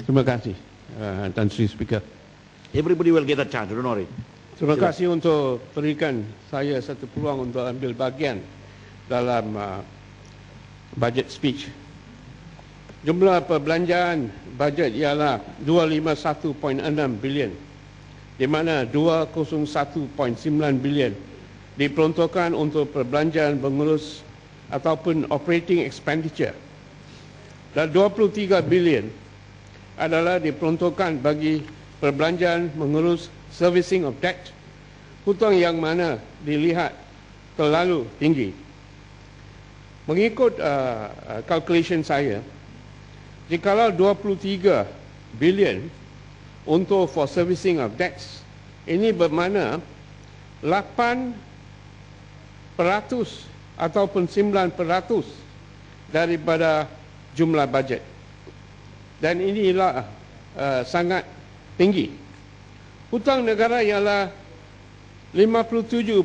Terima kasih, Tan Sri Speaker. Everybody will get a chance, don't worry. Terima kasih untuk berikan saya satu peluang untuk ambil bagian dalam budget speech. Jumlah perbelanjaan bajet ialah 251.6 bilion, di mana 201.9 bilion diperuntukkan untuk perbelanjaan mengurus ataupun operating expenditure, dan 23 bilion adalah diperuntukkan bagi perbelanjaan mengurus servicing of debt, hutang yang mana dilihat terlalu tinggi. Mengikut calculation saya, jikalau 23 bilion untuk for servicing of debts, ini bermakna 8% ataupun 9% daripada jumlah bajet. Dan inilah sangat tinggi. Hutang negara ialah 57.7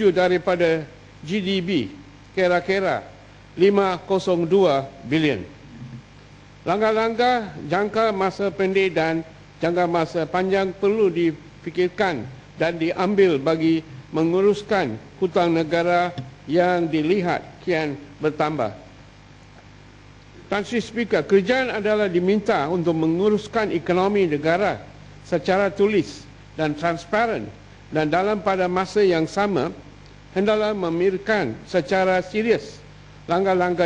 daripada GDP, kira-kira 502 bilion. Langkah-langkah jangka masa pendek dan jangka masa panjang perlu difikirkan dan diambil bagi menguruskan hutang negara yang dilihat kian bertambah. Tan Sri Speaker, kerajaan adalah diminta untuk menguruskan ekonomi negara secara tulis dan transparan, dan dalam pada masa yang sama hendaklah memikirkan secara serius langkah-langkah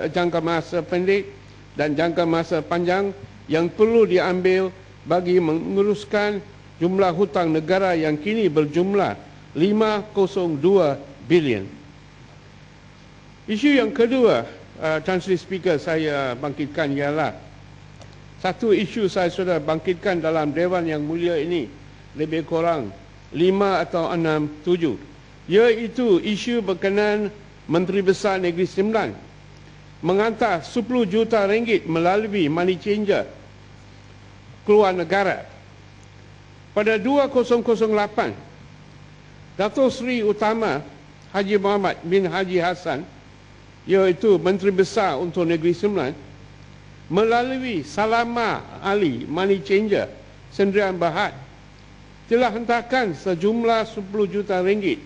jangka masa pendek dan jangka masa panjang yang perlu diambil bagi menguruskan jumlah hutang negara yang kini berjumlah 502 bilion. Isu yang kedua, Tan Sri Speaker, saya bangkitkan ialah satu isu saya sudah bangkitkan dalam Dewan Yang Mulia ini lebih kurang 5 atau 6, 7, iaitu isu berkenaan Menteri Besar Negeri Sembilan menghantar 10 juta ringgit melalui money changer keluar negara. Pada 2008, Datuk Seri Utama Haji Muhammad bin Haji Hassan, iaitu Menteri Besar untuk Negeri Sembilan, melalui Salama Ali money changer Sdn Bhd telah hantarkan sejumlah 10 juta ringgit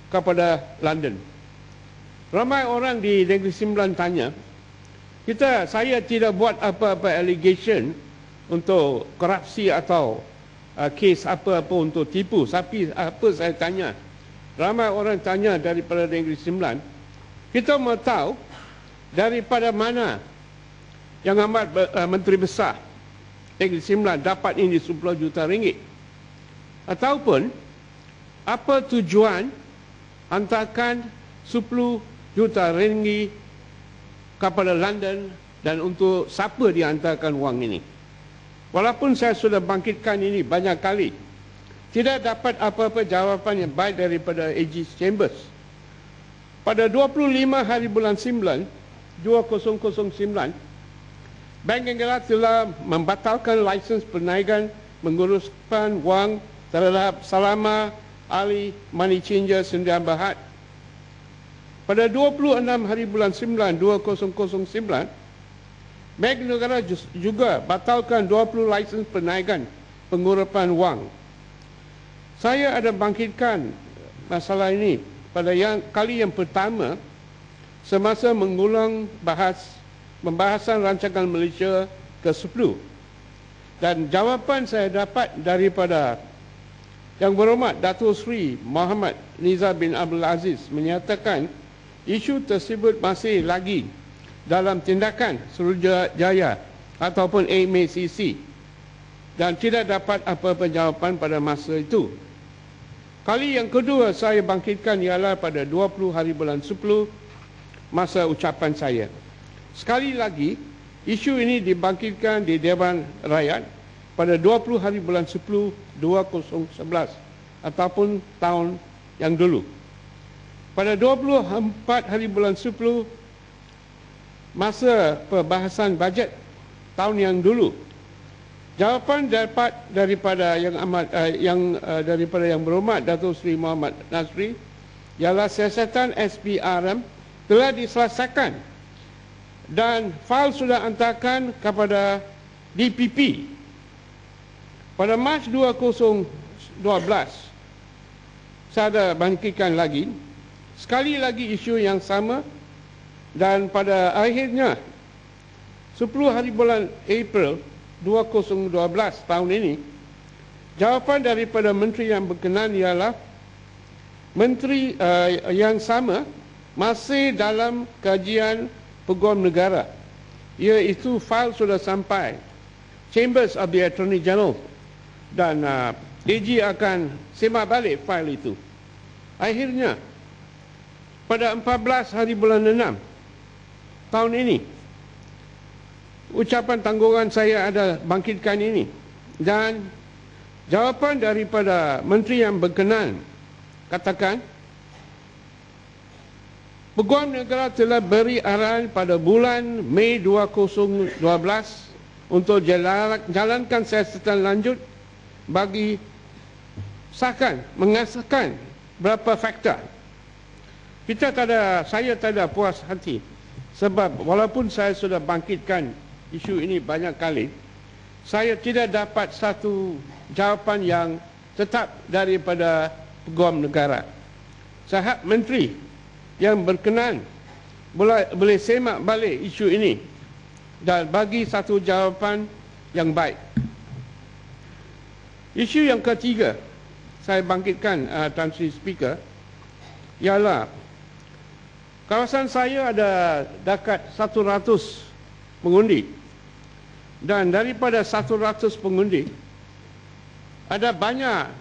kepada London. Ramai orang di Negeri Sembilan tanya, saya tidak buat apa-apa allegation untuk korupsi atau kes apa-apa untuk tipu. Tapi apa saya tanya, ramai orang tanya daripada Negeri Sembilan, kita mau tahu daripada mana Yang Amat Menteri Besar Negeri Sembilan dapat ini 10 juta ringgit, ataupun apa tujuan hantarkan 10 juta ringgit kepada London dan untuk siapa dihantarkan wang ini. Walaupun saya sudah bangkitkan ini banyak kali, tidak dapat apa-apa jawapan yang baik daripada AG Chambers. Pada 25 hari bulan 9, 2009, Bank Negara telah membatalkan lisens penaikan menguruskan wang terhadap Salama Ali money changer Sdn Bhd. Pada 26 hari bulan 9, 2009, Bank Negara juga batalkan 20 lisens penaikan pengurupan wang. Saya ada bangkitkan masalah ini pada kali yang pertama semasa mengulang pembahasan rancangan Malaysia ke-10, dan jawapan saya dapat daripada Yang Berhormat Datuk Seri Muhammad Nizar bin Abdul Aziz menyatakan isu tersebut masih lagi dalam tindakan Suruhanjaya ataupun MACC dan tidak dapat apa-apa jawapan pada masa itu. Kali yang kedua saya bangkitkan ialah pada 20 hari bulan 10 masa ucapan saya. Sekali lagi, isu ini dibangkitkan di Dewan Rakyat pada 20 hari bulan 10, 2011 ataupun tahun yang dulu. Pada 24 hari bulan 10 masa perbahasan bajet tahun yang dulu, jawapan dapat daripada daripada Yang Berhormat Datuk Seri Muhammad Nasri ialah siasatan SPRM telah diselesaikan dan fail sudah hantarkan kepada DPP. Pada Mac 2012, saya ada bangkitkan lagi, sekali lagi isu yang sama, dan pada akhirnya 10 hari bulan April 2012 tahun ini, jawapan daripada menteri yang berkenan ialah menteri yang sama masih dalam kajian Peguam Negara, iaitu fail sudah sampai Chambers of the Attorney General dan AG akan semak balik fail itu. Akhirnya pada 14 hari bulan 6 tahun ini, ucapan tanggungan saya ada bangkitkan ini, dan jawapan daripada menteri yang berkenan katakan Peguam Negara telah beri arahan pada bulan Mei 2012 untuk jalankan siasatan lanjut bagi mengesahkan beberapa fakta. Saya tak ada puas hati sebab walaupun saya sudah bangkitkan isu ini banyak kali, saya tidak dapat satu jawapan yang tetap daripada Peguam Negara. Saya harap menteri yang berkenan boleh semak balik isu ini dan bagi satu jawapan yang baik. Isu yang ketiga saya bangkitkan, Tan Sri Speaker, ialah kawasan saya ada dekat 100 pengundi, dan daripada 100 pengundi ada banyak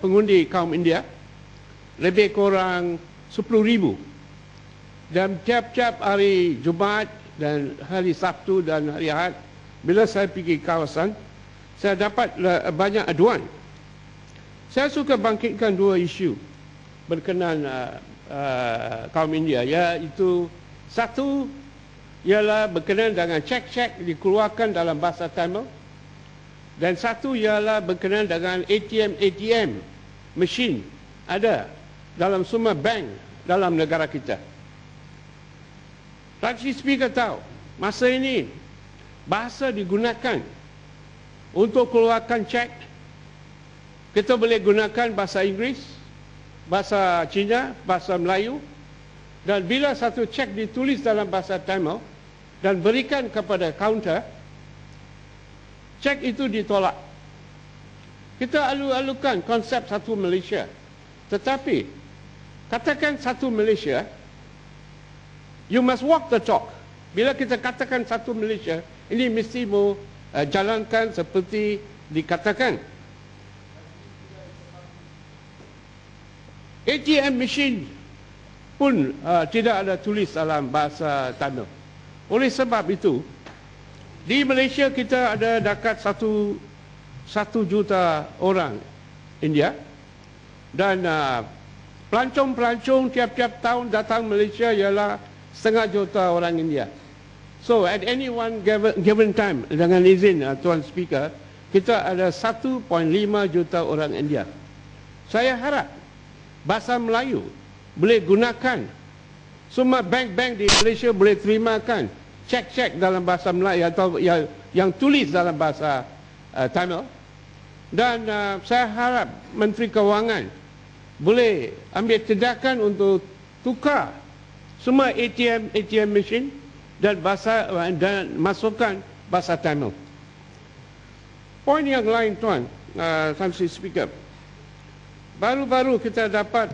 pengundi kaum India, lebih kurang 10,000. Dan tiap-tiap hari Jumaat dan hari Sabtu dan hari Ahad, bila saya pergi kawasan, saya dapat banyak aduan. Saya suka bangkitkan dua isu berkenaan kaum India, iaitu satu ialah berkenaan dengan cek-cek dikeluarkan dalam bahasa Tamil, dan satu ialah berkenaan dengan ATM mesin ada dalam semua bank dalam negara kita. Tan Sri Speaker tahu, masa ini bahasa digunakan untuk keluarkan cek. Kita boleh gunakan bahasa Inggeris, bahasa Cina, bahasa Melayu, dan bila satu cek ditulis dalam bahasa Tamil dan berikan kepada kaunter, cek itu ditolak. Kita alu-alukan konsep satu Malaysia, tetapi katakan satu Malaysia, you must walk the talk. Bila kita katakan satu Malaysia, ini mesti mau jalankan seperti dikatakan. ATM machine pun tidak ada tulis dalam bahasa Tamil. Oleh sebab itu, di Malaysia kita ada dekat 1 juta orang India, dan pelancong-pelancong tiap-tiap tahun datang Malaysia ialah 0.5 juta orang India. So at any one given time, dengan izin Tuan Speaker, kita ada 1.5 juta orang India. Saya harap bahasa Melayu boleh gunakan. Semua bank-bank di Malaysia boleh terimakan cek-cek dalam bahasa Melayu atau yang tulis dalam bahasa Tamil. Dan saya harap Menteri Kewangan boleh ambil tindakan untuk tukar semua ATM machine dan masukkan bahasa Tamil. Poin yang lain, Tuan Tan Sri Speaker, baru-baru kita dapat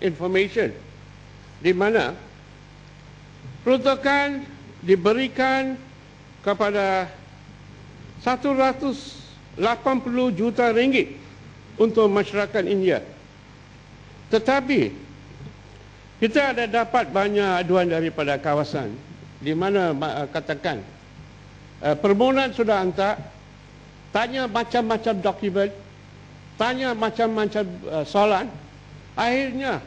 information di mana peruntukan diberikan kepada 180 juta ringgit untuk masyarakat India. Tetapi kita ada dapat banyak aduan daripada kawasan di mana katakan permohonan sudah hantar, tanya macam-macam dokumen, tanya macam-macam soalan, akhirnya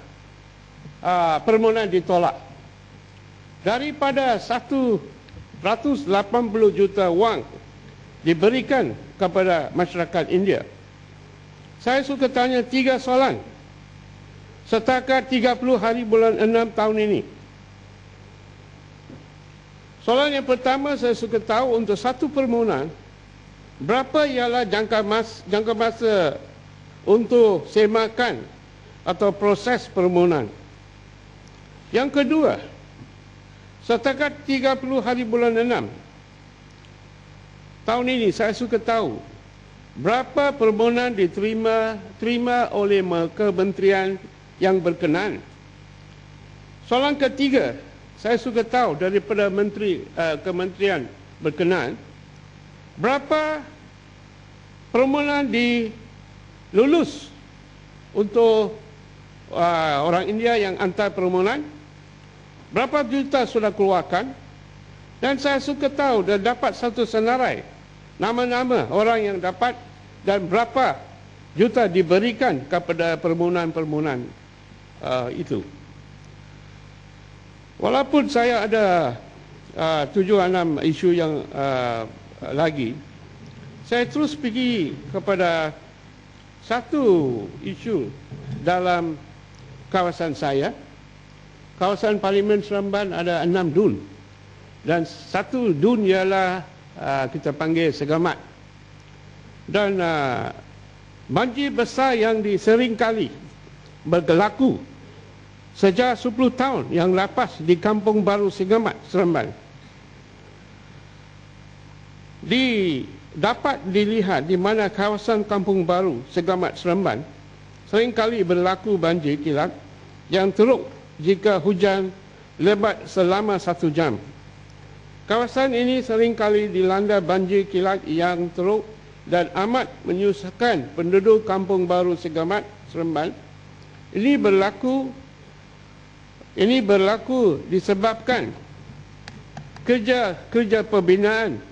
permohonan ditolak. Daripada 180 juta wang diberikan kepada masyarakat India, saya suka tanya 3 soalan. Setakat 30 hari bulan 6 tahun ini, Soalan yang pertama, saya suka tahu untuk satu permohonan, berapa ialah jangka masa untuk semakan atau proses permohonan. Yang kedua, setakat 30 hari bulan 6 tahun ini, saya suka tahu berapa permohonan diterima oleh kementerian yang berkenaan. Soalan ketiga, saya suka tahu daripada kementerian berkenaan, berapa permohonan dilulus untuk orang India yang hantar permohonan, berapa juta sudah keluarkan, dan saya suka tahu dan dapat satu senarai nama-nama orang yang dapat dan berapa juta diberikan kepada permohonan-permohonan itu. Walaupun saya ada 7-6 isu yang lagi, saya terus pergi kepada satu isu dalam kawasan saya. Kawasan Parlimen Seremban ada 6 dun, dan satu dun ialah kita panggil Segamat. Dan banjir besar yang seringkali berlaku sejak 10 tahun yang lepas di Kampung Baru Segamat, Seremban, dapat dilihat di mana kawasan Kampung Baru Segamat, Seremban seringkali berlaku banjir kilat yang teruk jika hujan lebat selama 1 jam. Kawasan ini seringkali dilanda banjir kilat yang teruk dan amat menyusahkan penduduk Kampung Baru Segamat, Seremban. Ini berlaku disebabkan kerja pembinaan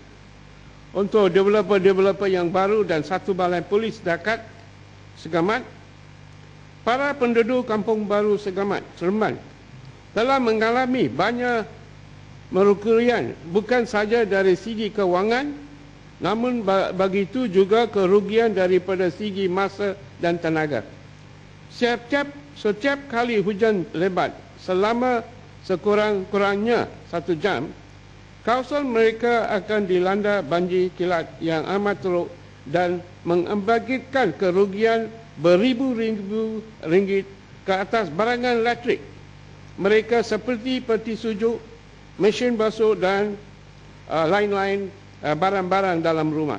untuk developer yang baru dan satu balai polis dekat Segamat. Para penduduk Kampung Baru Segamat, Seremban telah mengalami banyak kerugian, bukan saja dari segi kewangan, namun begitu juga kerugian daripada segi masa dan tenaga. Setiap kali hujan lebat selama sekurang-kurangnya 1 jam, kawasan mereka akan dilanda banjir kilat yang amat teruk dan mengakibatkan kerugian beribu-ribu ringgit ke atas barangan elektrik mereka seperti peti sujuk, mesin basuh dan lain-lain barang-barang dalam rumah.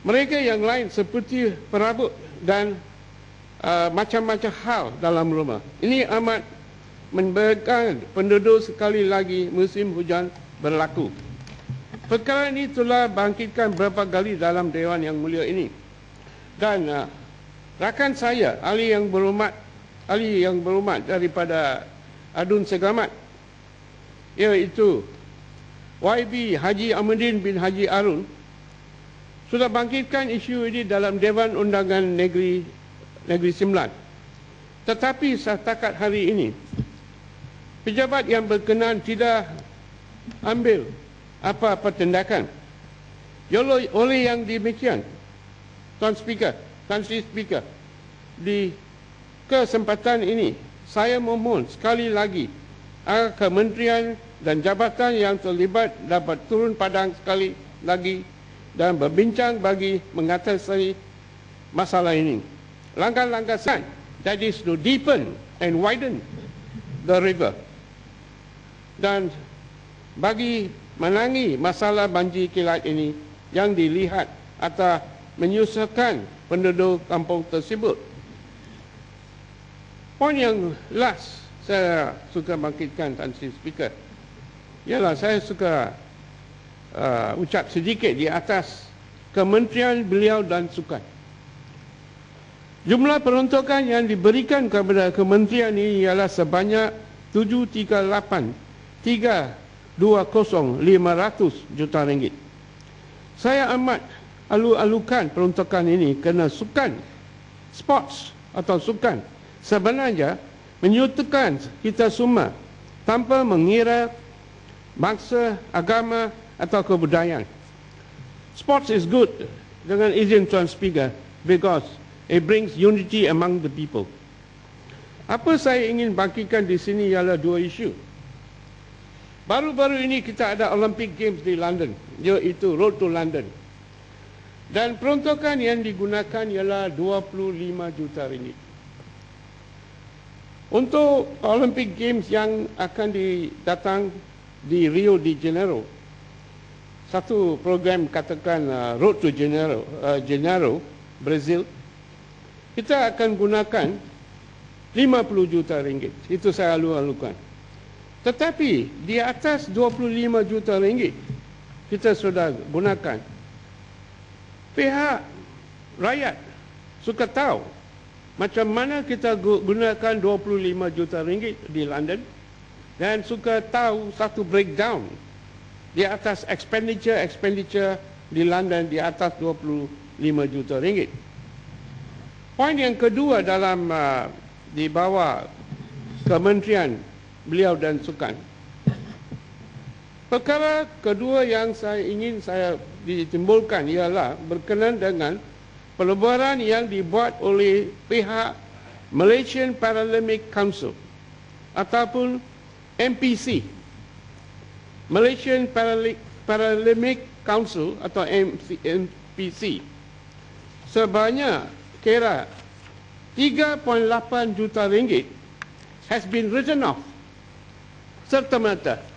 Mereka yang lain seperti perabot dan macam-macam hal dalam rumah. Ini amat memberatkan penduduk sekali lagi musim hujan berlaku. Perkara ini telah bangkitkan beberapa kali dalam Dewan Yang Mulia ini. Dan rakan saya, ahli yang berhormat daripada Adun Segamat, iaitu YB Haji Ahmadin bin Haji Arun, sudah bangkitkan isu ini dalam Dewan Undangan Negeri Sembilan. Tetapi setakat hari ini, pejabat yang berkenaan tidak ambil apa-apa tindakan. Oleh yang demikian, Tuan Speaker, di kesempatan ini, saya memohon sekali lagi agar kementerian dan jabatan yang terlibat dapat turun padang sekali lagi dan berbincang bagi mengatasi masalah ini. Langkah-langkah that is to deepen and widen the river, dan bagi menangi masalah banjir kilat ini yang dilihat atau menyusahkan penduduk kampung tersebut. Poin yang last saya suka bangkitkan, Tuan Speaker, ialah saya suka ucap sedikit di atas kementerian beliau dan sukan. Jumlah peruntukan yang diberikan kepada kementerian ini ialah sebanyak 738,320,500 juta ringgit. Saya amat alu-alukan peruntukan ini kerana sukan, sports atau sukan sebenarnya menyutukan kita semua tanpa mengira bangsa, agama atau kebudayaan. Sports is good, dengan izin Tuan Speaker, because it brings unity among the people. Apa saya ingin bangkitkan di sini ialah 2 isu. Baru-baru ini kita ada Olympic Games di London, iaitu Road to London. Dan peruntukan yang digunakan ialah 25 juta ringgit. Untuk Olympic Games yang akan datang di Rio de Janeiro, satu program katakan Road to Janeiro, Brazil, kita akan gunakan 50 juta ringgit. Itu saya alu-alukan. Tetapi di atas 25 juta ringgit kita sudah gunakan. Pihak rakyat suka tahu macam mana kita gunakan 25 juta ringgit di London dan suka tahu satu breakdown di atas expenditure di London di atas 25 juta ringgit. Poin yang kedua dalam di bawah Kementerian Beliau dan Sukan. Perkara kedua yang ingin saya ditimbulkan ialah berkenaan dengan peleburan yang dibuat oleh pihak Malaysian Paralympic Council ataupun MPC. Malaysian Paralympic Council atau MPC sebanyak kira 3.8 juta ringgit has been written off serta-merta.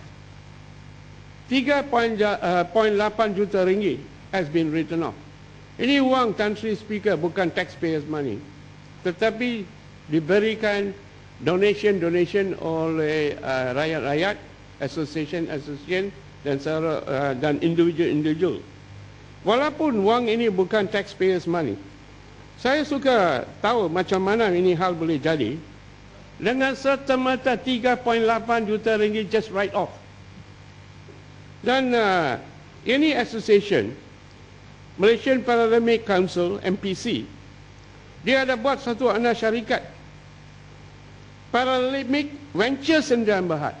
3.8 juta ringgit has been written off. Ini wang Tan Sri Speaker, bukan taxpayers money, tetapi diberikan donation oleh rakyat-rakyat, association dan individu. Walaupun wang ini bukan taxpayers money, saya suka tahu macam mana ini hal boleh jadi dengan serta-merta 3.8 juta ringgit just write off. Dan ini association, Malaysian Paralympic Council, MPC, dia ada buat satu anak syarikat, Paralympic Venture Sdn Bhd.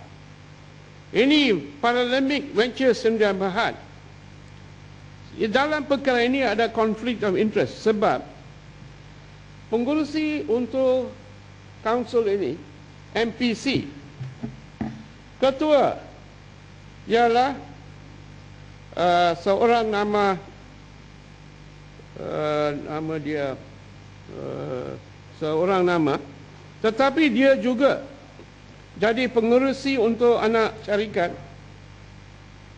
Ini Paralympic Venture Sdn Bhd. Dalam perkara ini ada conflict of interest sebab pengurusi untuk council ini, MPC, ketua ialah seorang nama dia seorang nama, tetapi dia juga jadi pengurusi untuk anak syarikat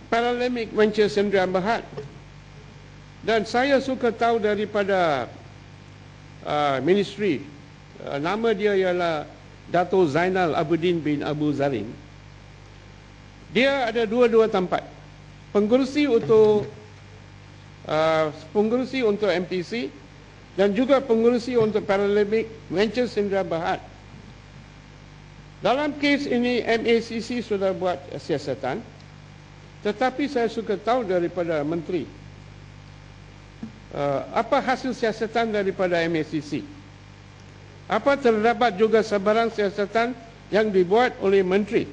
Paralympic Venture Sdn Bhd. Dan saya suka tahu daripada ministry, nama dia ialah Dato' Zainal Abidin bin Abu Zarin. Dia ada dua tempat. Pengurusi untuk MPC dan juga pengurusi untuk Paralympic Venture Sdn Bhd. Dalam kes ini MACC sudah buat siasatan, tetapi saya suka tahu daripada menteri apa hasil siasatan daripada MACC. Apa terdapat juga sebarang siasatan yang dibuat oleh menteri,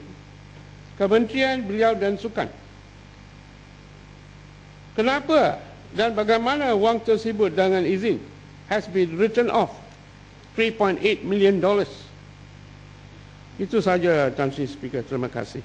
Kementerian Beliau dan Sukan. Kenapa dan bagaimana wang tersebut dengan izin has been written off $3.8 million. Itu saja, Tan Sri Speaker. Terima kasih.